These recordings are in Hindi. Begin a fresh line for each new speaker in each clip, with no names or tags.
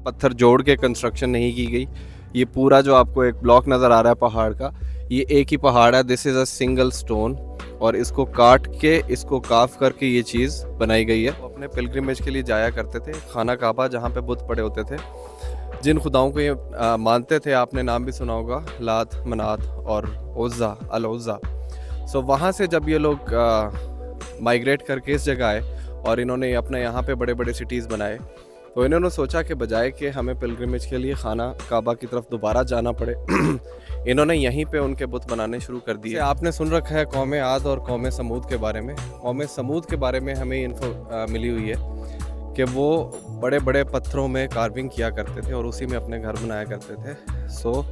पत्थर जोड़ के कंस्ट्रक्शन नहीं की गई। ये पूरा जो आपको एक ब्लॉक नज़र आ रहा है पहाड़ का, ये एक ही पहाड़ है। This is a single stone, और इसको काट के, इसको काफ करके ये चीज़ बनाई गई है। वो अपने पिलग्रिमेज के लिए जाया करते थे खाना काबा, जहाँ पे बुत पड़े होते थे। जिन खुदाओं को ये मानते थे, आपने नाम भी सुना होगा, लात, मनात और उज़्ज़ा, अल उज़्ज़ा। सो वहाँ से जब ये लोग माइग्रेट करके इस जगह आए और इन्होंने अपने यहाँ पे बड़े बड़े सिटीज़ बनाए, तो इन्होंने सोचा कि बजाय कि हमें पिलग्रिमेज के लिए खाना काबा की तरफ दोबारा जाना पड़े, इन्होंने यहीं पे उनके बुत बनाने शुरू कर दिए। आपने सुन रखा है कौम आद और कौम समूद के बारे में। कौम समूद के बारे में हमें इन्फो मिली हुई है कि वो बड़े बड़े पत्थरों में कार्विंग किया करते थे और उसी में अपने घर बनाया करते थे। सो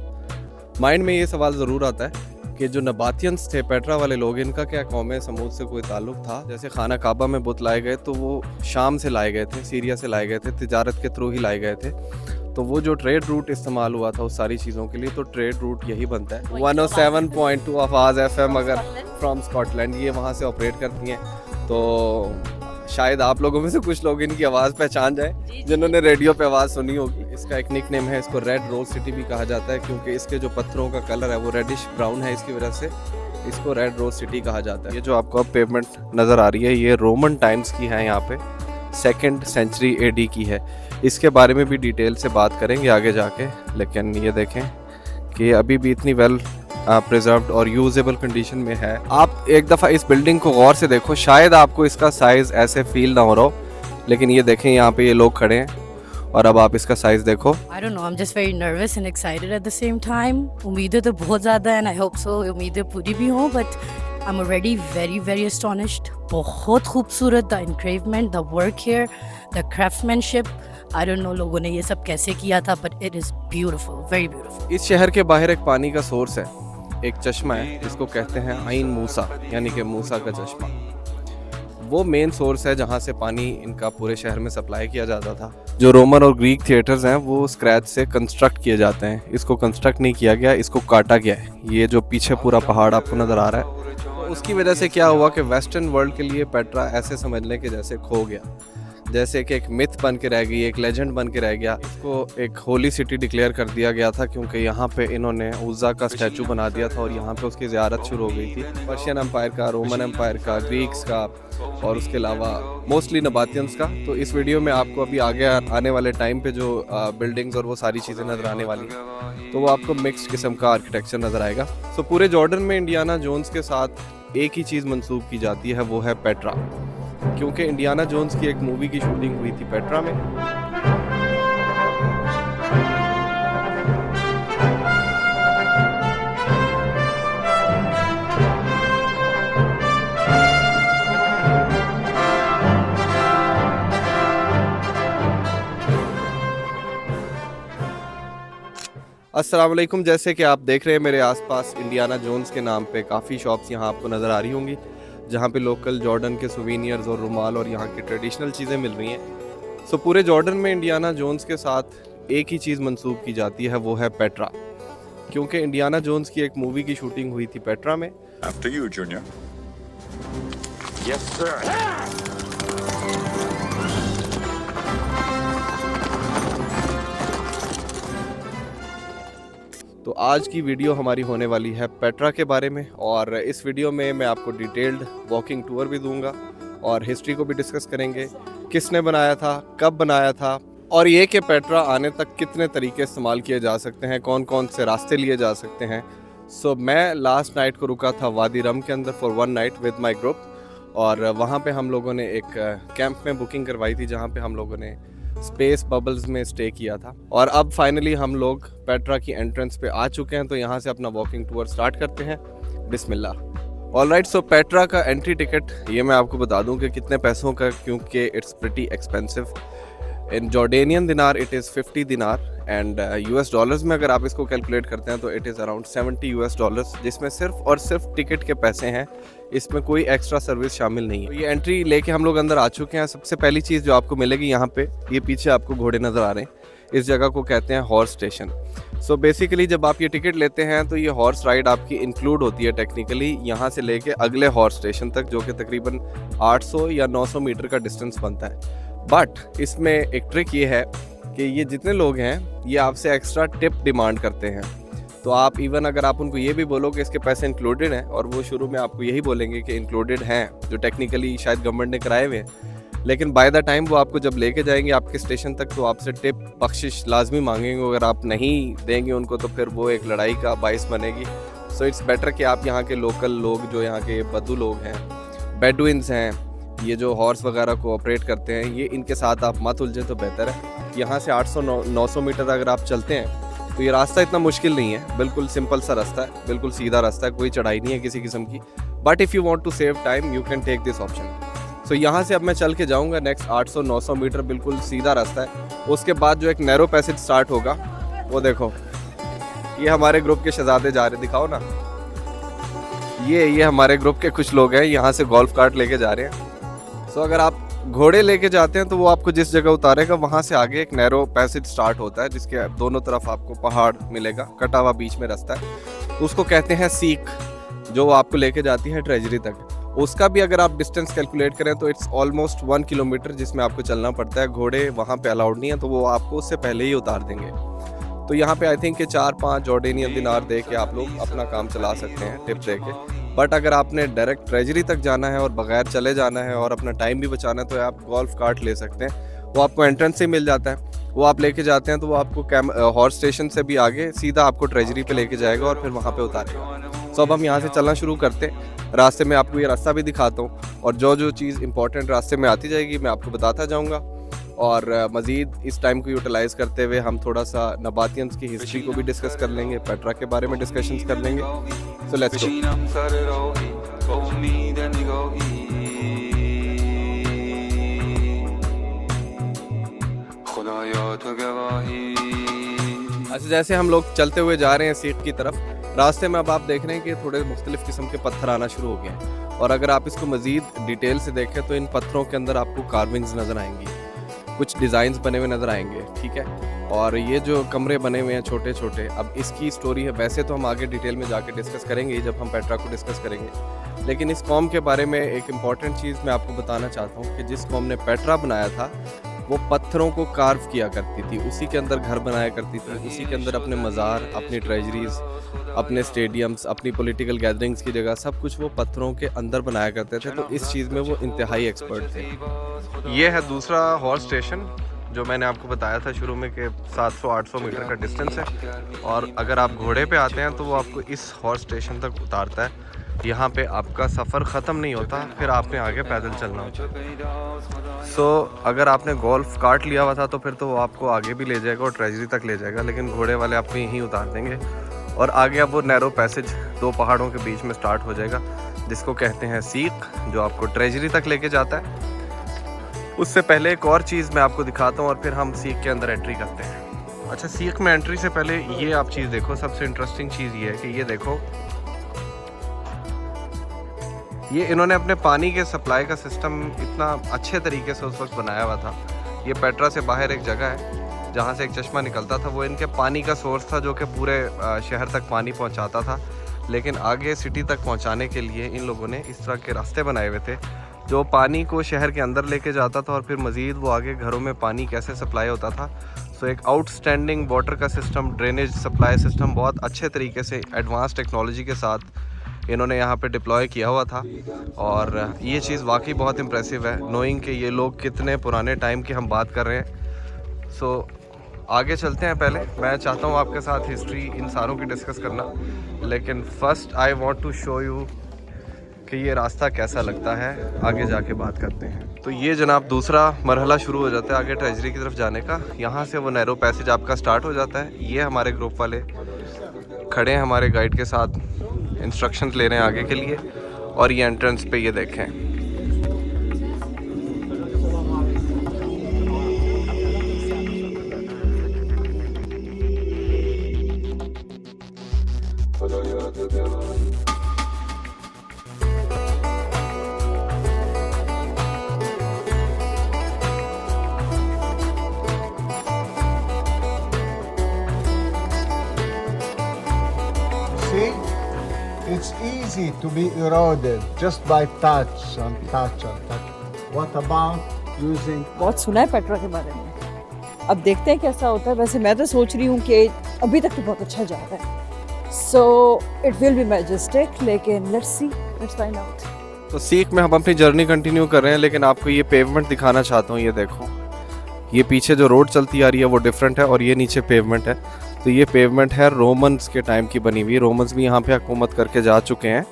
माइंड में ये सवाल ज़रूर आता है कि जो नबातियंस थे, पेट्रा वाले लोग, इनका क्या कौम समूद से कोई ताल्लुक था? जैसे खाना काबा में बुत लाए गए तो वो शाम से लाए गए थे, सीरिया से लाए गए थे, तिजारत के थ्रू ही लाए गए थे। तो वो जो ट्रेड रूट इस्तेमाल हुआ था उस सारी चीज़ों के लिए, तो ट्रेड रूट यही बनता है। 107.2 आवाज़ FM अगर फ्रॉम स्कॉटलैंड, ये वहाँ से ऑपरेट करती हैं। तो शायद आप लोगों में से कुछ लोग इनकी आवाज़ पहचान जाए जिन्होंने रेडियो पे आवाज़ सुनी होगी। इसका एक निक नेम है, इसको रेड रोज सिटी भी कहा जाता है, क्योंकि इसके जो पत्थरों का कलर है वो रेडिश ब्राउन है। इसकी वजह से इसको रेड रोज सिटी कहा जाता है। ये जो आपको अब पेवमेंट नज़र आ रही है, ये रोमन टाइम्स की है, यहाँ पे 2nd सेंचुरी AD की है। इसके बारे में भी डिटेल से बात करेंगे आगे जाके, लेकिन ये देखें कि अभी भी इतनी वेल प्रिजर्व्ड और यूजेबल कंडीशन में है। आप एक दफ़ा इस बिल्डिंग को गौर से देखो, शायद आपको इसका साइज़ ऐसे फील ना हो रहा हो, लेकिन ये देखें यहाँ पे ये लोग खड़े हैं और अब आप इसका साइज़ देखो।
I don't know, I'm just very nervous and excited at the same time. उम्मीदें तो बहुत ज़्यादा हैं, and I hope so उम्मीदें पूरी भी हों, but I'm already very very astonished. बहुत खूबसूरत, the engravement, the work here, the craftsmanship. I don't know लोगों ने ये सब कैसे किया था, but it is beautiful, very beautiful.
इस शहर के बाहर एक पानी का सोर्स है, एक चश्मा है जिसको कहते हैं आइन मूसा, यानी कि मूसा का चश्मा। वो मेन सोर्स है जहाँ से पानी इनका पूरे शहर में सप्लाई किया जाता था। जो रोमन और ग्रीक थिएटर्स हैं वो स्क्रैच से कंस्ट्रक्ट किए जाते हैं। इसको कंस्ट्रक्ट नहीं किया गया, इसको काटा गया है। ये जो पीछे पूरा पहाड़ आपको नज़र आ रहा है, तो उसकी वजह से क्या हुआ कि वेस्टर्न वर्ल्ड के लिए पेट्रा ऐसे समझ लें कि जैसे खो गया, जैसे कि एक मिथ बन के रह गई, एक लेजेंड बन के रह गया। इसको एक होली सिटी डिक्लेयर कर दिया गया था, क्योंकि यहाँ पे इन्होंने उज़्ज़ा का स्टैचू बना दिया था और यहाँ पे उसकी ज़ियारत शुरू हो गई थी। पर्शियन एम्पायर का, रोमन एम्पायर का, ग्रीक्स का और उसके अलावा मोस्टली नबातियंस का। तो इस वीडियो में आपको अभी आगे आने वाले टाइम पे जो बिल्डिंग्स और वो सारी चीज़ें नज़र आने वाली हैं, तो वो आपको मिक्स्ड किस्म का आर्किटेक्चर नज़र आएगा। सो पूरे जॉर्डन में इंडियाना जोन्स के साथ एक ही चीज़ मंसूब की जाती है, वो है पेट्रा, क्योंकि इंडियाना जोन्स की एक मूवी की शूटिंग हुई थी पेट्रा में। अस्सलाम वालेकुम। जैसे कि आप देख रहे हैं मेरे आसपास इंडियाना जोन्स के नाम पे काफ़ी शॉप्स यहाँ आपको नज़र आ रही होंगी, जहाँ पे लोकल जॉर्डन के सुवीनियर्स और रुमाल और यहाँ की ट्रेडिशनल चीज़ें मिल रही हैं। सो पूरे जॉर्डन में इंडियाना जोन्स के साथ एक ही चीज़ मंसूब की जाती है, वो है पेट्रा, क्योंकि इंडियाना जोन्स की एक मूवी की शूटिंग हुई थी पेट्रा में।
After you, Junior.
Yes, sir.
तो आज की वीडियो हमारी होने वाली है पेट्रा के बारे में, और इस वीडियो में मैं आपको डिटेल्ड वॉकिंग टूर भी दूंगा और हिस्ट्री को भी डिस्कस करेंगे, किसने बनाया था, कब बनाया था, और ये कि पेट्रा आने तक कितने तरीके इस्तेमाल किए जा सकते हैं, कौन कौन से रास्ते लिए जा सकते हैं। सो मैं लास्ट नाइट को रुका था वादी रम के अंदर for 1 night with my group, और वहाँ पे हम लोगों ने एक कैंप में बुकिंग करवाई थी, जहाँ पे हम लोगों ने स्पेस बबल्स में स्टे किया था। और अब फाइनली हम लोग पेट्रा की एंट्रेंस पे आ चुके हैं, तो यहाँ से अपना वॉकिंग टूर स्टार्ट करते हैं। बिस्मिल्लाह। ऑलराइट, सो पेट्रा का एंट्री टिकट ये मैं आपको बता दूं कि कितने पैसों का, क्योंकि it's pretty expensive. In Jordanian दिनार इट इज़ 50 दिनार, एंड US डॉलर्स में अगर आप इसको कैलकुलेट करते हैं तो it is around 70 US dollars, जिसमें सिर्फ और सिर्फ टिकट के पैसे हैं, इसमें कोई एक्स्ट्रा सर्विस शामिल नहीं है। तो ये एंट्री लेके हम लोग अंदर आ चुके हैं। सबसे पहली चीज़ जो आपको मिलेगी यहाँ पे, ये पीछे आपको घोड़े नज़र आ रहे हैं, इस जगह को कहते हैं हॉर्स स्टेशन। सो बेसिकली जब आप ये टिकट लेते हैं तो ये हॉर्स राइड आपकी इंक्लूड होती है टेक्निकली, यहाँ से लेके अगले हॉर्स स्टेशन तक, जो कि तकरीबन 800 या 900 मीटर का डिस्टेंस बनता है। बट इसमें एक ट्रिक ये है कि ये जितने लोग हैं ये आपसे एक्स्ट्रा टिप डिमांड करते हैं। तो आप इवन अगर आप उनको ये भी बोलो कि इसके पैसे इंक्लूडेड हैं, और वो शुरू में आपको यही बोलेंगे कि इंक्लूडेड हैं, जो टेक्निकली शायद गवर्नमेंट ने कराए हुए हैं, लेकिन बाय द टाइम वो आपको जब लेके जाएंगे आपके स्टेशन तक तो आपसे टिप बख्शिश लाजमी मांगेंगे। अगर आप नहीं देंगे उनको तो फिर वो एक लड़ाई का बाइस बनेगी। सो इट्स बेटर कि आप यहाँ के लोकल लोग, जो यहाँ के बदू लोग हैं, बेडुइन्स हैं, ये जो हॉर्स वगैरह को ऑपरेट करते हैं, ये इनके साथ आप मत उलझे तो बेहतर है। यहाँ से 800-900 मीटर अगर आप चलते हैं तो ये रास्ता इतना मुश्किल नहीं है, बिल्कुल सिंपल सा रास्ता है, बिल्कुल सीधा रास्ता है, कोई चढ़ाई नहीं है किसी किस्म की। But if you want to save time you can take this option. So यहाँ से अब मैं चल के जाऊँगा नेक्स्ट 800-900 मीटर, बिल्कुल सीधा रास्ता है। उसके बाद जो एक नैरो पैसेज स्टार्ट होगा, वो देखो ये हमारे ग्रुप के शहजादे जा रहे, दिखाओ ना, ये हमारे ग्रुप के कुछ लोग हैं, यहाँ से गोल्फ कार्ट लेके जा रहे हैं। सो अगर आप घोड़े लेके जाते हैं तो वो आपको जिस जगह उतारेगा वहाँ से आगे एक नैरो पैसेज स्टार्ट होता है, जिसके दोनों तरफ आपको पहाड़ मिलेगा, कटा हुआ बीच में रास्ता है। उसको कहते हैं सीख, जो आपको लेके जाती है ट्रेजरी तक। उसका भी अगर आप डिस्टेंस कैलकुलेट करें तो इट्स ऑलमोस्ट 1 किलोमीटर जिसमें आपको चलना पड़ता है। घोड़े वहाँ पे अलाउड नहीं है, तो वो आपको उससे पहले ही उतार देंगे। तो यहाँ पे आई थिंक कि 4-5 जॉर्डेनियन दिनार दे के आप लोग अपना काम चला सकते हैं टिप दे के। बट अगर आपने डायरेक्ट ट्रेजरी तक जाना है और बगैर चले जाना है और अपना टाइम भी बचाना है तो आप गोल्फ कार्ट ले सकते हैं, वो आपको एंट्रेंस से मिल जाता है। वो आप लेके जाते हैं तो वो आपको हॉर्स स्टेशन से भी आगे सीधा आपको ट्रेजरी पे लेके जाएगा और फिर वहाँ पे उतारेगा। सो अब हम यहाँ से चलना शुरू करते हैं। रास्ते में आपको ये रास्ता भी दिखाता हूँ, और जो जो चीज़ इंपॉर्टेंट रास्ते में आती जाएगी मैं आपको बताता जाऊँगा। और मज़ीद इस टाइम को यूटिलाइज़ करते हुए हम थोड़ा सा नबातियंस की हिस्ट्री को भी डिस्कस कर लेंगे, पेट्रा के बारे में डिस्कशंस कर लेंगे। सो लेट्स अच्छा, जैसे हम लोग चलते हुए जा रहे हैं सीट की तरफ, रास्ते में अब आप देख रहे हैं कि थोड़े मुख्तलिफ किस्म के पत्थर आना शुरू हो गए हैं। और अगर आप इसको मज़ीद डिटेल से देखें तो इन पत्थरों के अंदर आपको कार्विंग्स नज़र आएंगी, कुछ डिज़ाइंस बने हुए नज़र आएंगे, ठीक है। और ये जो कमरे बने हुए हैं छोटे छोटे, अब इसकी स्टोरी है, वैसे तो हम आगे डिटेल में जाके डिस्कस करेंगे जब हम पेट्रा को डिस्कस करेंगे, लेकिन इस कौम के बारे में एक इम्पॉर्टेंट चीज़ मैं आपको बताना चाहता हूँ कि जिस कौम ने पेट्रा बनाया था वो पत्थरों को कार्व किया करती थी, उसी के अंदर घर बनाया करती थी, उसी के अंदर अपने मज़ार, अपनी ट्रेजरीज़, अपने स्टेडियम्स, अपनी पॉलिटिकल गैदरिंग्स की जगह सब कुछ वो पत्थरों के अंदर बनाया करते थे। तो इस चीज़ में वो इंतहाई एक्सपर्ट थे। ये है दूसरा हॉर्स स्टेशन जो मैंने आपको बताया था शुरू में कि 700-800 मीटर का डिस्टेंस है। और अगर आप घोड़े पे आते हैं तो वो आपको इस हॉर्स स्टेशन तक उतारता है। यहाँ पे आपका सफ़र ख़त्म नहीं होता, फिर आपने आगे पैदल चलना होता है। सो अगर आपने गोल्फ कार्ट लिया हुआ था तो फिर तो वो आपको आगे भी ले जाएगा और ट्रेजरी तक ले जाएगा, लेकिन घोड़े वाले आपको यहीं उतार देंगे। और आगे अब वो नैरो पैसेज 2 पहाड़ों के बीच में स्टार्ट हो जाएगा, जिसको कहते हैं सीख, जो आपको ट्रेजरी तक लेके जाता है। उससे पहले एक और चीज़ मैं आपको दिखाता हूँ और फिर हम सीख के अंदर एंट्री करते हैं। अच्छा, सीख में एंट्री से पहले ये आप चीज़ देखो, सबसे इंटरेस्टिंग चीज़ ये है कि ये देखो, ये इन्होंने अपने पानी के सप्लाई का सिस्टम इतना अच्छे तरीके से उस वक्त बनाया हुआ था। ये पेट्रा से बाहर एक जगह है जहाँ से एक चश्मा निकलता था, वो इनके पानी का सोर्स था जो कि पूरे शहर तक पानी पहुँचाता था। लेकिन आगे सिटी तक पहुँचाने के लिए इन लोगों ने इस तरह के रास्ते बनाए हुए थे जो पानी को शहर के अंदर लेके जाता था और फिर मज़ीद वो आगे घरों में पानी कैसे सप्लाई होता था। सो एक आउटस्टैंडिंग वाटर का सिस्टम, ड्रेनेज सप्लाई सिस्टम बहुत अच्छे तरीके से एडवांस टेक्नोलॉजी के साथ इन्होंने यहाँ पे डिप्लॉय किया हुआ था। और ये चीज़ वाकई बहुत इम्प्रेसिव है, नोइंग कि ये लोग कितने पुराने टाइम की हम बात कर रहे हैं। सो आगे चलते हैं। पहले मैं चाहता हूँ आपके साथ हिस्ट्री इन सारों की डिस्कस करना, लेकिन first I want to show you कि ये रास्ता कैसा लगता है। आगे जाके बात करते हैं। तो ये जनाब दूसरा मरहला शुरू हो जाता है आगे ट्रेजरी की तरफ जाने का। यहाँ से वो नैरो पैसेज आपका स्टार्ट हो जाता है। ये हमारे ग्रुप वाले खड़े हैं हमारे गाइड के साथ, इंस्ट्रक्शंस ले रहे हैं आगे के लिए। और ये एंट्रेंस पे ये देखें,
it's easy to be eroded just by touch and touch and touch. What about using?
बहुत सुना है पेट्रा के बारे में।
अब देखते हैं कैसा होता है। वैसे मैं तो सोच रही हूँ कि अभी तक तो बहुत अच्छा जा रहा है, so it will be majestic, लेकिन let's see, let's find out.
तो सीख में हम अपनी जर्नी कंटिन्यू कर रहे हैं, लेकिन आपको ये पेवमेंट दिखाना चाहता हूँ। ये देखो, ये पीछे जो रोड चलती आ रही है वो डिफरेंट है और ये नीचे पेवमेंट है। तो ये पेवमेंट है रोमन्स के टाइम की बनी हुई। रोमन्स भी यहाँ पे हुकूमत करके जा चुके हैं,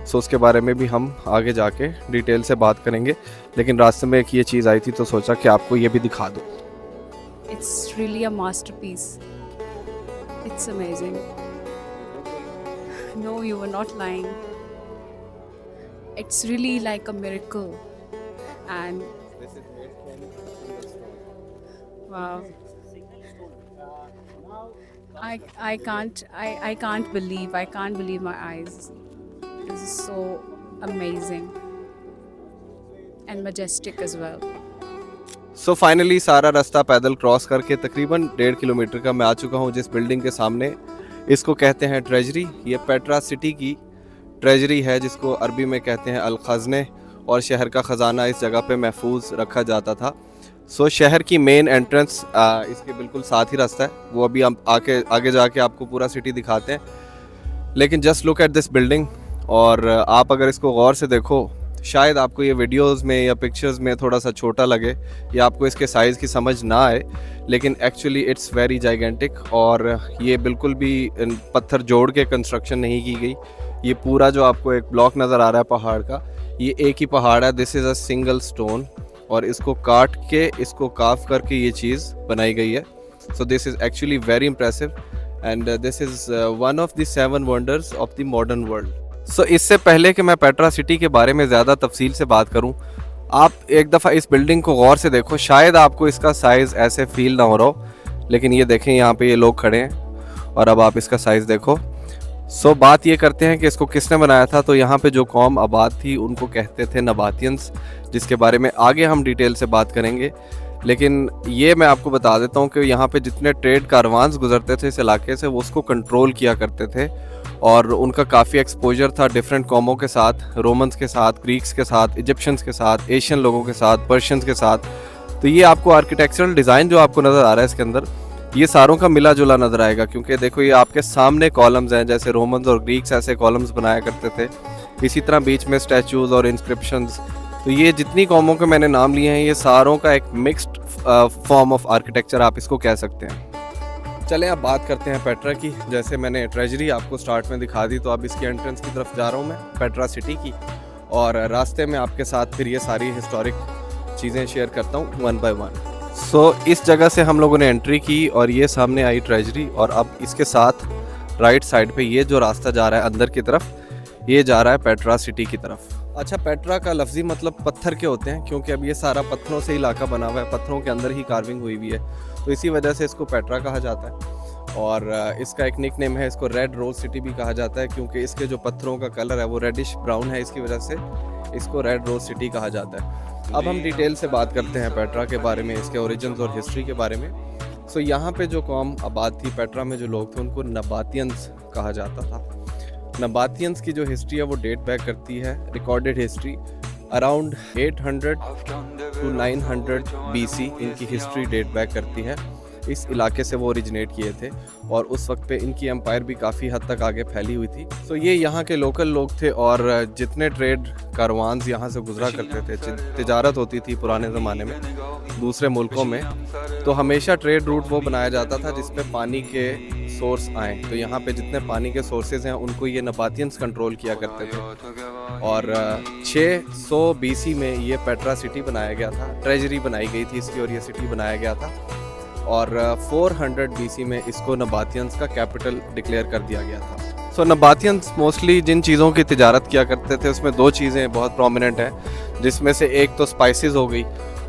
सो उसके बारे में भी हम आगे जाके डिटेल से बात करेंगे। लेकिन रास्ते में एक ये चीज़ आई थी तो सोचा कि आपको ये भी दिखा दूँ।
It's really a masterpiece. It's amazing. No, you were not lying. It's really like a miracle. And wow. I can't believe my eyes. This is so amazing and majestic as well.
So finally सारा रास्ता पैदल क्रॉस करके तकरीबन 1.5 किलोमीटर का मैं आ चुका हूँ जिस बिल्डिंग के सामने। इसको कहते हैं ट्रेजरी। ये पेट्रा सिटी की ट्रेजरी है, जिसको अरबी में कहते हैं अल-खज़ने, और शहर का ख़जाना इस जगह पे महफूज रखा जाता था। सो शहर की मेन एंट्रेंस इसके बिल्कुल साथ ही रास्ता है, वो अभी हम आगे जाके आपको पूरा सिटी दिखाते हैं। लेकिन just look at this building, और आप अगर इसको गौर से देखो, शायद आपको ये वीडियोस में या पिक्चर्स में थोड़ा सा छोटा लगे या आपको इसके साइज़ की समझ ना आए, लेकिन एक्चुअली इट्स वेरी जाइगेंटिक। और ये बिल्कुल भी पत्थर जोड़ के कंस्ट्रक्शन नहीं की गई। ये पूरा जो आपको एक ब्लॉक नज़र आ रहा है पहाड़ का, ये एक ही पहाड़ है। This is a single stone, और इसको काट के, इसको काफ करके ये चीज़ बनाई गई है। So this is actually very impressive, and this is one of the 7 wonders of the modern world. So इससे पहले कि मैं पेट्रा सिटी के बारे में ज़्यादा तफसील से बात करूं, आप एक दफ़ा इस बिल्डिंग को गौर से देखो। शायद आपको इसका साइज़ ऐसे फील ना हो रहा हो, लेकिन ये देखें, यहाँ पे ये लोग खड़े हैं और अब आप इसका साइज़ देखो। सो बात ये करते हैं कि इसको किसने बनाया था। तो यहाँ पे जो कौम आबाद थी उनको कहते थे नबातियंस, जिसके बारे में आगे हम डिटेल से बात करेंगे। लेकिन ये मैं आपको बता देता हूँ कि यहाँ पे जितने ट्रेड कारवान्स गुजरते थे इस इलाके से, वो उसको कंट्रोल किया करते थे, और उनका काफ़ी एक्सपोजर था डिफरेंट कौमों के साथ, रोमन्स के साथ, ग्रीक्स के साथ, इजिप्शियंस के साथ, एशियन लोगों के साथ, पर्शियंस के साथ। तो ये आपको आर्किटेक्चरल डिज़ाइन जो आपको नज़र आ रहा है इसके अंदर, ये सारों का मिला जुला नज़र आएगा, क्योंकि देखो ये आपके सामने कॉलम्स हैं, जैसे रोमन्स और ग्रीक्स ऐसे कॉलम्स बनाया करते थे। इसी तरह बीच में स्टैचूज़ और इंस्क्रिप्शंस। तो ये जितनी कौमों के मैंने नाम लिए हैं, ये सारों का एक मिक्स्ड फॉर्म ऑफ आर्किटेक्चर आप इसको कह सकते हैं। चलें अब बात करते हैं पेट्रा की। जैसे मैंने ट्रेजरी आपको स्टार्ट में दिखा दी, तो अब इसकी एंट्रेंस की तरफ जा रहा हूँ मैं, पेट्रा सिटी की, और रास्ते में आपके साथ फिर ये सारी हिस्टोरिक चीज़ें शेयर करता हूँ वन बाय वन। सो इस जगह से हम लोगों ने एंट्री की और ये सामने आई ट्रेजरी, और अब इसके साथ राइट साइड पे ये जो रास्ता जा रहा है अंदर की तरफ, ये जा रहा है पेट्रा सिटी की तरफ। अच्छा, पेट्रा का लफ्ज़ी मतलब पत्थर के होते हैं, क्योंकि अब ये सारा पत्थरों से इलाका बना हुआ है, पत्थरों के अंदर ही कार्विंग हुई हुई है, तो इसी वजह से इसको पेट्रा कहा जाता है। और इसका एक निक नेम है, इसको रेड रोज सिटी भी कहा जाता है, क्योंकि इसके जो पत्थरों का कलर है वो रेडिश ब्राउन है, इसकी वजह से इसको रेड रोज सिटी कहा जाता है। अब हम डिटेल से बात करते हैं पेट्रा के बारे में, इसके ओरिजिन्स और हिस्ट्री के बारे में। सो यहाँ पे जो कौम आबाद थी पेट्रा में, जो लोग थे, उनको नबातियंस कहा जाता था। नबातियंस की जो हिस्ट्री है वो डेट बैक करती है, recorded history around 800 to 900 BC इनकी हिस्ट्री डेट बैक करती है। इस इलाके से वो ओरिजिनेट किए थे, और उस वक्त पे इनकी एम्पायर भी काफ़ी हद तक आगे फैली हुई थी। सो ये यहाँ के लोकल लोग थे, और जितने ट्रेड कारवान्स यहाँ से गुजरा करते थे, तिजारत होती थी पुराने ज़माने में दूसरे मुल्कों में, तो हमेशा ट्रेड रूट वो बनाया जाता था जिसमें पानी के सोर्स आए। तो यहाँ पे जितने पानी के सोर्सेज हैं उनको ये नबातियंस कंट्रोल किया करते थे। और 600 BC में ये पेट्रा सिटी बनाया गया था, ट्रेजरी बनाई गई थी इसकी, और ये सिटी बनाया गया था। और 400 BC में इसको नबातियंस का कैपिटल डिक्लेयर कर दिया गया था। सो नबातियंस मोस्टली जिन चीज़ों की तिजारत किया करते थे उसमें 2 चीज़ें बहुत प्रोमिनेंट हैं, जिसमें से एक तो स्पाइसेस हो गई,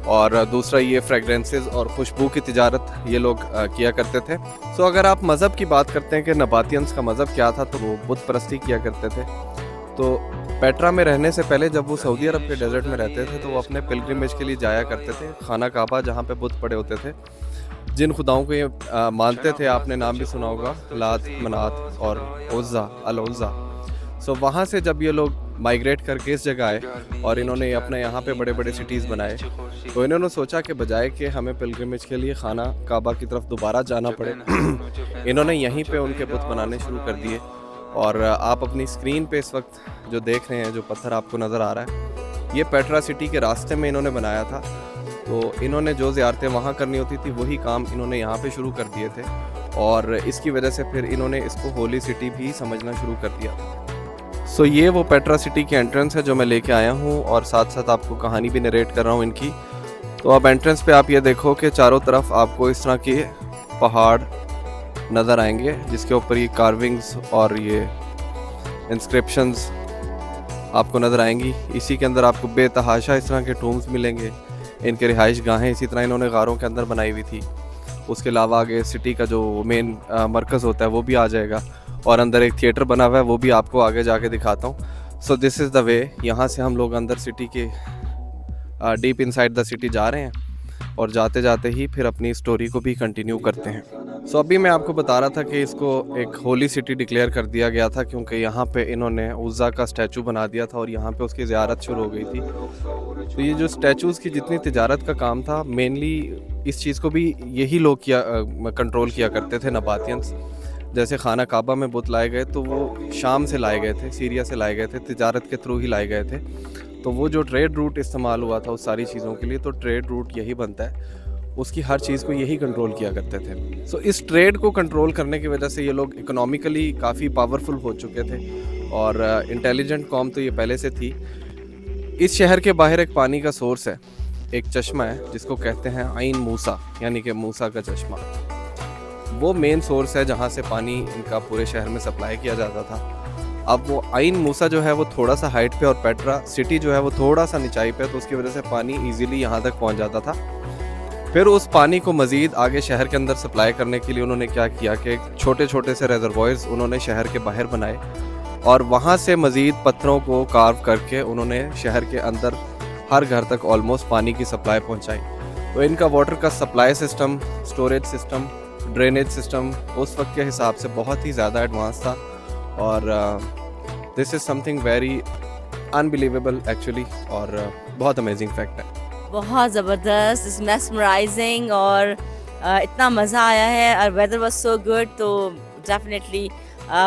और दूसरा ये फ्रेगरेंसेस और खुशबू की तिजारत ये लोग किया करते थे। सो अगर आप मज़हब की बात करते हैं कि नबातियंस का मज़हब क्या था, तो वो बुत परस्ती किया करते थे। तो पेट्रा में रहने से पहले जब वो सऊदी अरब के डेजर्ट में रहते थे, तो वो अपने पिलग्रिमेज के लिए जाया करते थे खाना काबा, जहाँ पे बुत पड़े होते थे, जिन खुदाओं को ये मानते थे। आपने नाम भी सुना होगा, लात, मनात और उज़्ज़ा, अल उज़्ज़ा। सो वहाँ से जब ये लोग माइग्रेट करके इस जगह आए और इन्होंने अपने यहाँ पे बड़े बड़े सिटीज़ बनाए। तो इन्होंने सोचा कि बजाय कि हमें पिलग्रिमेज के लिए खाना काबा की तरफ दोबारा जाना पड़े इन्होंने यहीं पे उनके बुत बनाने शुरू कर दिए। और आप अपनी स्क्रीन पे इस वक्त जो देख रहे हैं, जो पत्थर आपको नज़र आ रहा है, ये पेट्रा सिटी के रास्ते में इन्होंने बनाया था। तो इन्होंने जो ज़ियारतें वहाँ करनी होती थी वही काम इन्होंने यहाँ पे शुरू कर दिए थे और इसकी वजह से फिर इन्होंने इसको होली सिटी भी समझना शुरू कर दिया था। सो ये वो पेट्रा सिटी की एंट्रेंस है जो मैं लेके आया हूँ और साथ साथ आपको कहानी भी नरेट कर रहा हूँ इनकी। तो अब एंट्रेंस पे आप ये देखो कि चारों तरफ आपको इस तरह के पहाड़ नज़र आएंगे जिसके ऊपर ये कार्विंग्स और ये इंस्क्रिप्शंस आपको नज़र आएंगी। इसी के अंदर आपको बेतहाशा इस तरह के टूम्स मिलेंगे। इनके रिहाइश गाहें इसी तरह इन्होंने गारों के अंदर बनाई हुई थी। उसके अलावा आगे सिटी का जो मेन मरकज़ होता है वो भी आ जाएगा और अंदर एक थिएटर बना हुआ है, वो भी आपको आगे जाके दिखाता हूँ। सो दिस इज़ द वे। यहाँ से हम लोग अंदर सिटी के डीप इनसाइड द सिटी जा रहे हैं और जाते जाते ही फिर अपनी स्टोरी को भी कंटिन्यू करते हैं। सो अभी मैं आपको बता रहा था कि इसको एक होली सिटी डिक्लेयर कर दिया गया था क्योंकि यहाँ पे इन्होंने उज़्ज़ा का स्टैचू बना दिया था और यहाँ पे उसकी ज़ियारत शुरू हो गई थी। तो ये जो स्टैचूज़ की जितनी तिजारत का काम था, मेनली इस चीज़ को भी यही लोग कंट्रोल किया करते थे, नबातियंस। जैसे खाना काबा में बुत लाए गए तो वो शाम से लाए गए थे, सीरिया से लाए गए थे, तिजारत के थ्रू ही लाए गए थे। तो वो जो ट्रेड रूट इस्तेमाल हुआ था उस सारी चीज़ों के लिए, तो ट्रेड रूट यही बनता है, उसकी हर चीज़ को यही कंट्रोल किया करते थे। सो इस ट्रेड को कंट्रोल करने की वजह से ये लोग इकोनॉमिकली काफ़ी पावरफुल हो चुके थे और इंटेलिजेंट कौम तो ये पहले से थी। इस शहर के बाहर एक पानी का सोर्स है, एक चश्मा है जिसको कहते हैं आइन मूसा, यानी कि मूसा का चश्मा। वो मेन सोर्स है जहाँ से पानी इनका पूरे शहर में सप्लाई किया जाता था। अब वो आइन मूसा जो है वो थोड़ा सा हाइट पे और पेट्रा सिटी जो है वो थोड़ा सा निचाई पे, तो उसकी वजह से पानी इजीली यहाँ तक पहुँच जाता था। फिर उस पानी को मज़ीद आगे शहर के अंदर सप्लाई करने के लिए उन्होंने क्या किया कि छोटे छोटे से रेजरवॉयर्स उन्होंने शहर के बाहर बनाए और वहाँ से मज़ीद पत्थरों को कार्व करके उन्होंने शहर के अंदर हर घर तक ऑलमोस्ट पानी की सप्लाई पहुँचाई। तो इनका वाटर का supply system, storage system, drainage system उस वक्त के हिसाब से बहुत ही ज़्यादा एडवांस था और this is something very unbelievable actually और बहुत अमेजिंग फैक्ट है।
बहुत ज़बरदस्त, इट्स मेस्मराइजिंग और इतना मज़ा आया है और वेदर वाज सो गुड, तो definitely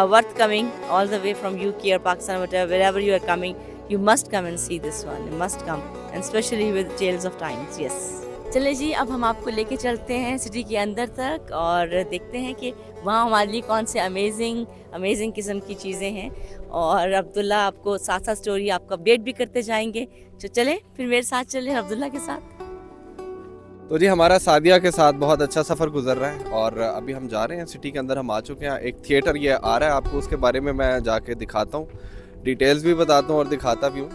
worth coming all the way from UK और Pakistan, wherever you are coming, you must come and see this one, you must come, and especially with Tales of Times, yes. चलिए जी, अब हम आपको लेके चलते हैं सिटी के अंदर तक और देखते हैं कि वहाँ हमारे लिए कौन से अमेजिंग किस्म की चीज़ें हैं और अब्दुल्ला आपको साथ साथ स्टोरी आपको अपडेट भी करते जाएंगे। तो चले फिर मेरे साथ चले अब्दुल्ला के साथ।
तो जी हमारा सादिया के साथ बहुत अच्छा सफ़र गुजर रहा है और अभी हम जा रहे हैं सिटी के अंदर, हम आ चुके हैं। एक थिएटर ये आ रहा है, आपको उसके बारे में मैं जाके दिखाता हूँ, डिटेल्स भी बताता हूँ और दिखाता भी हूँ।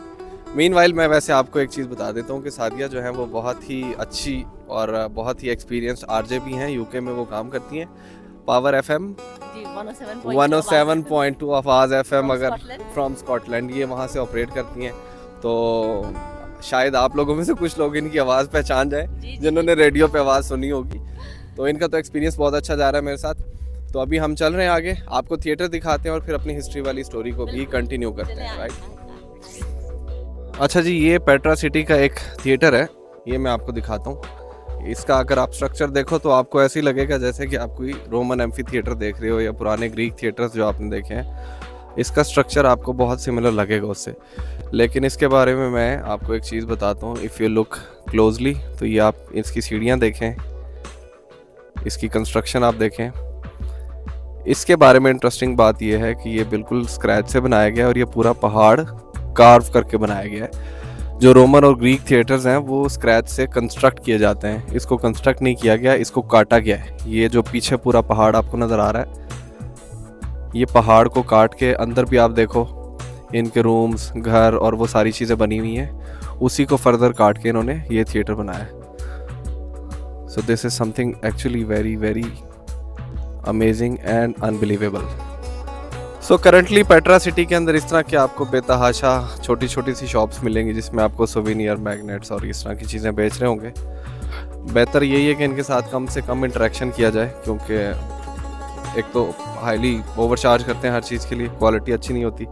मीनवाइल मैं वैसे आपको एक चीज़ बता देता हूँ कि सादिया जो है वो बहुत ही अच्छी और बहुत ही एक्सपीरियंस्ड आरजे भी हैं, यूके में वो काम करती हैं। पावर FM 107.2 आवाज़ FM अगर फ्रॉम स्कॉटलैंड, ये वहाँ से ऑपरेट करती हैं। तो शायद आप लोगों में से कुछ लोग इनकी आवाज़ पहचान जाए जिन्होंने रेडियो पे आवाज़ सुनी होगी। तो इनका तो एक्सपीरियंस बहुत अच्छा जा रहा है मेरे साथ। तो अभी हम चल रहे हैं आगे, आपको थिएटर दिखाते हैं और फिर अपनी हिस्ट्री वाली स्टोरी को भी कंटिन्यू करते हैं, राइट। अच्छा जी, ये पेट्रा सिटी का एक थिएटर है, ये मैं आपको दिखाता हूँ। इसका अगर आप स्ट्रक्चर देखो तो आपको ऐसे ही लगेगा जैसे कि आप कोई रोमन एम्फी थिएटर देख रहे हो या पुराने ग्रीक थिएटर्स जो आपने देखे हैं। इसका स्ट्रक्चर आपको बहुत सिमिलर लगेगा उससे, लेकिन इसके बारे में मैं आपको एक चीज़ बताता हूँ। इफ़ यू लुक क्लोजली तो ये आप इसकी सीढ़ियाँ देखें, इसकी कंस्ट्रक्शन आप देखें। इसके बारे में इंटरेस्टिंग बात यह है कि ये बिल्कुल स्क्रैच से बनाया गया और ये पूरा पहाड़ कार्व करके बनाया गया है। जो रोमन और ग्रीक थिएटर्स हैं वो स्क्रैच से कंस्ट्रक्ट किए जाते हैं, इसको कंस्ट्रक्ट नहीं किया गया, इसको काटा गया है। ये जो पीछे पूरा पहाड़ आपको नज़र आ रहा है, ये पहाड़ को काट के अंदर भी आप देखो इनके रूम्स, घर और वो सारी चीज़ें बनी हुई हैं, उसी को फर्दर काट के इन्होंने ये थिएटर बनाया है। So this is something actually very very amazing and unbelievable. So currently Petra city के अंदर इस तरह के आपको बेतहाशा छोटी छोटी सी शॉप्स मिलेंगी जिसमें आपको सोवेनियर, मैग्नेट्स और इस तरह की चीज़ें बेच रहे होंगे। बेहतर यही है कि इनके साथ कम से कम इंटरेक्शन किया जाए, क्योंकि एक तो हाईली ओवरचार्ज करते हैं हर चीज़ के लिए, क्वालिटी अच्छी नहीं होती,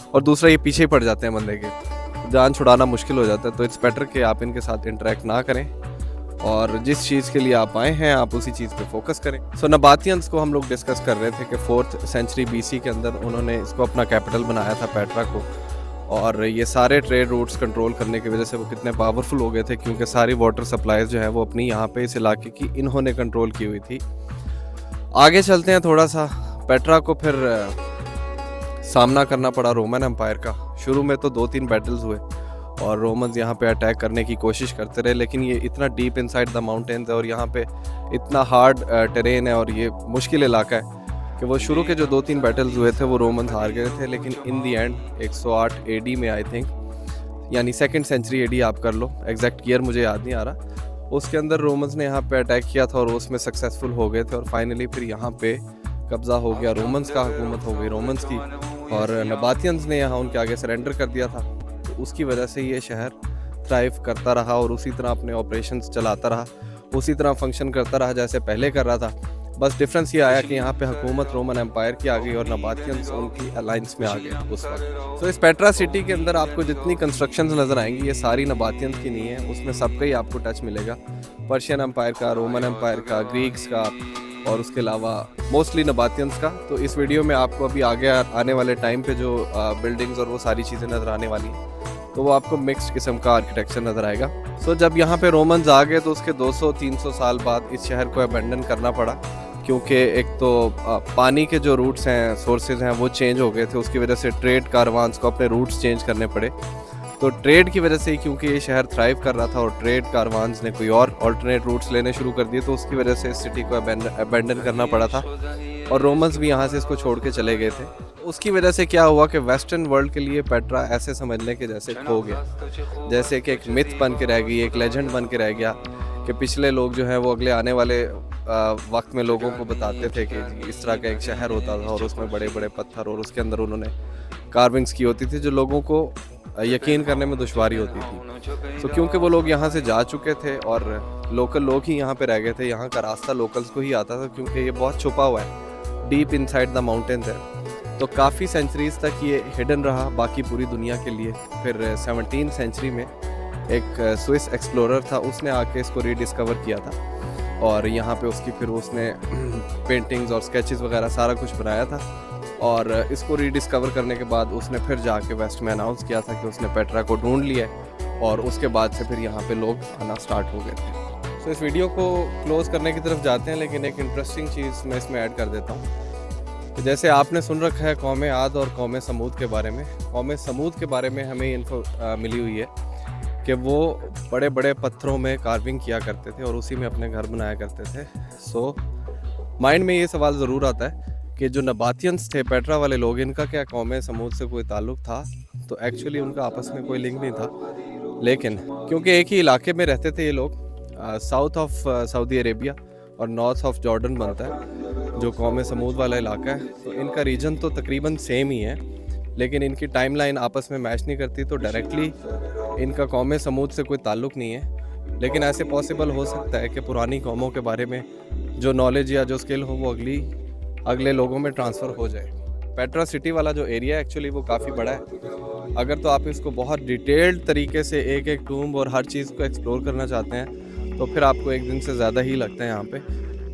और दूसरा ये पीछे ही पड़ जाते हैं बंदे के, जान छुड़ाना मुश्किल हो जाता है। तो इट्स बेटर कि आप इनके साथ इंटरेक्ट ना करें और जिस चीज़ के लिए आप आए हैं आप उसी चीज़ पे फोकस करें। सो नबातियंस को हम लोग डिस्कस कर रहे थे कि 4th सेंचुरी BC के अंदर उन्होंने इसको अपना कैपिटल बनाया था पेट्रा को, और ये सारे ट्रेड रूट्स कंट्रोल करने की वजह से वो कितने पावरफुल हो गए थे, क्योंकि सारी वाटर सप्लाईज जो है वो अपनी यहाँ पे इस इलाके की इन्होंने कंट्रोल की हुई थी। आगे चलते हैं थोड़ा सा। पेट्रा को फिर सामना करना पड़ा रोमन एम्पायर का। शुरू में तो 2-3 बैटल्स हुए और रोमन्स यहाँ पे अटैक करने की कोशिश करते रहे, लेकिन ये इतना डीप इनसाइड द माउंटेन्स है और यहाँ पे इतना हार्ड टेरेन है और ये मुश्किल इलाका है कि वो शुरू के जो 2-3 बैटल्स हुए थे वो रोमन्स हार गए थे। लेकिन इन दी एंड 108 AD में आई थिंक, यानी 2nd सेंचुरी AD आप कर लो, एग्जैक्ट ईयर मुझे याद नहीं आ रहा, उसके अंदर रोमन्स ने यहाँ पे अटैक किया था और उसमें सक्सेसफुल हो गए थे और फाइनली फिर यहाँ पे कब्ज़ा हो गया रोमन्स का, हुकूमत हो गई रोमन्स की, और नबातियंस ने यहाँ उनके आगे सरेंडर कर दिया था। तो उसकी वजह से ये शहर थ्राइव करता रहा और उसी तरह अपने ऑपरेशंस चलाता रहा, उसी तरह फंक्शन करता रहा जैसे पहले कर रहा था। बस डिफरेंस ये आया कि यहाँ पे हुकूमत रोमन एम्पायर की आ गई और नबातियंस उनकी अलाइंस में आ गए उस वक्त। तो इस पेट्रा सिटी के अंदर आपको जितनी कंस्ट्रक्शंस नज़र आएंगी ये सारी नबातियंस की नहीं है, उसमें सबका ही आपको टच मिलेगा, पर्शियन एम्पायर का, रोमन एम्पायर का, ग्रीक्स का और उसके अलावा मोस्टली नबातियंस का। तो इस वीडियो में आपको अभी आगे आने वाले टाइम पे जो बिल्डिंग्स और वो सारी चीज़ें नज़र आने वाली हैं तो वो आपको मिक्स्ड किस्म का आर्किटेक्चर नज़र आएगा। सो जब यहाँ पे रोमन्स आ गए तो उसके 200-300 साल बाद इस शहर को अबेंडन करना पड़ा, क्योंकि एक तो पानी के जो रूट्स हैं, सोर्सेज हैं, वो चेंज हो गए थे। उसकी वजह से ट्रेड कारवान्स को अपने रूट्स चेंज करने पड़े। तो ट्रेड की वजह से ही, क्योंकि ये शहर थ्राइव कर रहा था और ट्रेड कारवान्स ने कोई और अल्टरनेट रूट्स लेने शुरू कर दिए, तो उसकी वजह से इस सिटी को अबेंडन करना पड़ा था और रोमन्स भी यहाँ से इसको छोड़ के चले गए थे। उसकी वजह से क्या हुआ कि वेस्टर्न वर्ल्ड के लिए पेट्रा ऐसे समझने के जैसे खो गया, जैसे कि एक मिथ बन के रह गई, एक लेजेंड बन के रह गया कि पिछले लोग जो हैं वो अगले आने वाले वक्त में लोगों को बताते थे कि इस तरह का एक शहर होता था और उसमें बड़े बड़े पत्थर और उसके अंदर उन्होंने कार्विंग्स की होती थी जो लोगों को यकीन करने में दुश्वारी होती थी। तो क्योंकि वो लोग यहाँ से जा चुके थे और लोकल लोग ही यहाँ पे रह गए थे, यहाँ का रास्ता लोकल्स को ही आता था, क्योंकि ये बहुत छुपा हुआ है, डीप इनसाइड द माउंटेन्स है। तो काफ़ी सेंचुरीज तक ये हिडन रहा बाकी पूरी दुनिया के लिए। फिर 17th सेंचुरी में एक स्विस एक्सप्लोरर था, उसने आके इसको रीडिस्कवर किया था और यहाँ पे उसकी फिर उसने पेंटिंग्स और स्केचेस वगैरह सारा कुछ बनाया था। और इसको रीडिस्कवर करने के बाद उसने फिर जाके वेस्ट में अनाउंस किया था कि उसने पेट्रा को ढूंढ लिया है और उसके बाद से फिर यहाँ पे लोग आना स्टार्ट हो गए थे। तो इस वीडियो को क्लोज़ करने की तरफ जाते हैं, लेकिन एक इंटरेस्टिंग चीज़ मैं इसमें ऐड कर देता हूँ। जैसे आपने सुन रखा है कौम आद और कौम समूद के बारे में, कौम समूद के बारे में हमें इन्फो मिली हुई है कि वो बड़े बड़े पत्थरों में कार्विंग किया करते थे और उसी में अपने घर बनाया करते थे। सो माइंड में ये सवाल ज़रूर आता है कि जो नबातियंस थे, पेट्रा वाले लोग, इनका क्या कौम समूद से कोई ताल्लुक़ था? तो एक्चुअली उनका आपस में कोई लिंक नहीं था, लेकिन क्योंकि एक ही इलाके में रहते थे ये लोग, साउथ ऑफ सऊदी अरेबिया और नॉर्थ ऑफ जॉर्डन बनता है जो कौम समूद वाला इलाका है, तो इनका रीजन तो तकरीबन सेम ही है, लेकिन इनकी टाइमलाइन आपस में मैच नहीं करती, तो डायरेक्टली इनका कौम समूद से कोई ताल्लुक़ नहीं है। लेकिन ऐसे पॉसिबल हो सकता है कि पुरानी कौमों के बारे में जो नॉलेज या जो स्किल हो वो अगले लोगों में ट्रांसफ़र हो जाए। पेट्रा सिटी वाला जो एरिया है एक्चुअली वो काफ़ी बड़ा है। अगर तो आप इसको बहुत डिटेल्ड तरीके से एक एक टूम्ब और हर चीज़ को एक्सप्लोर करना चाहते हैं तो फिर आपको एक दिन से ज़्यादा ही लगता है यहाँ पे,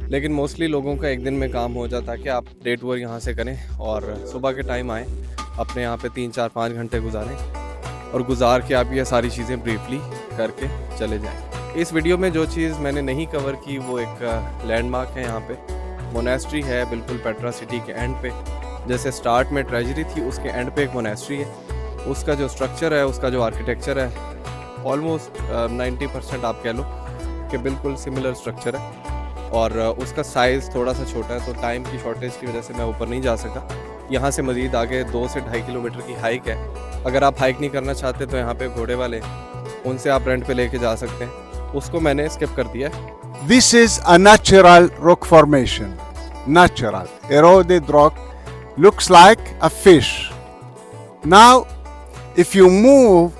लेकिन मोस्टली लोगों का एक दिन में काम हो जाता है कि आप डे टूर यहाँ से करें और सुबह के टाइम आएँ, अपने यहाँ पे 3-4-5 घंटे गुजारें और गुजार के आप ये सारी चीज़ें ब्रीफली करके चले जाएँ। इस वीडियो में जो चीज़ मैंने नहीं कवर की वो एक लैंडमार्क है, यहाँ पे मोनेस्ट्री है बिल्कुल पेट्रा सिटी के एंड पे। जैसे स्टार्ट में ट्रेजरी थी, उसके एंड पे एक मोनेस्ट्री है, उसका जो स्ट्रक्चर है, उसका जो आर्किटेक्चर है, ऑलमोस्ट 90% आप कह लो कि बिल्कुल सिमिलर स्ट्रक्चर है और उसका साइज़ थोड़ा सा छोटा है, तो टाइम की शॉर्टेज की वजह से मैं ऊपर नहीं जा सका। यहाँ से मज़ीद आगे 2 से 2.5 किलोमीटर की हाइक है। अगर आप हाइक नहीं करना चाहते तो यहाँ पे घोड़े वाले, उनसे आप रेंट पे लेके जा सकते हैं, उसको मैंने स्किप कर दिया है।
This is a natural rock formation. Natural eroded rock, looks like a fish. Now, if you move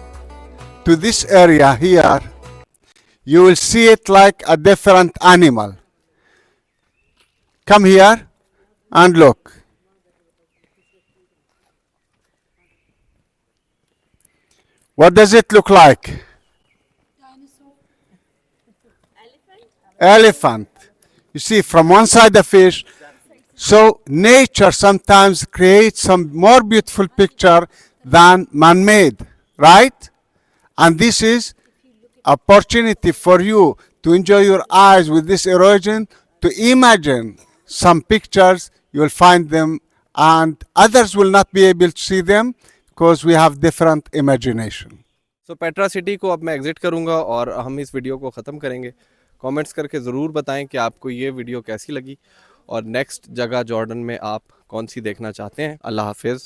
to this area here, you will see it like a different animal. Come here and look. What does it look like? Elephant. You see, from one side a fish. So nature sometimes creates some more beautiful picture than man-made, right? And this is opportunity for you to enjoy your eyes with this erosion, to imagine some pictures. You will find them, and others will not be able to see them because we have different imagination.
So Petra city को अब मैं एग्जिट करूंगा और हम इस वीडियो को ख़त्म करेंगे। कमेंट्स करके ज़रूर बताएं कि आपको ये वीडियो कैसी लगी और नेक्स्ट जगह जॉर्डन में आप कौन सी देखना चाहते हैं। अल्लाह हाफिज़।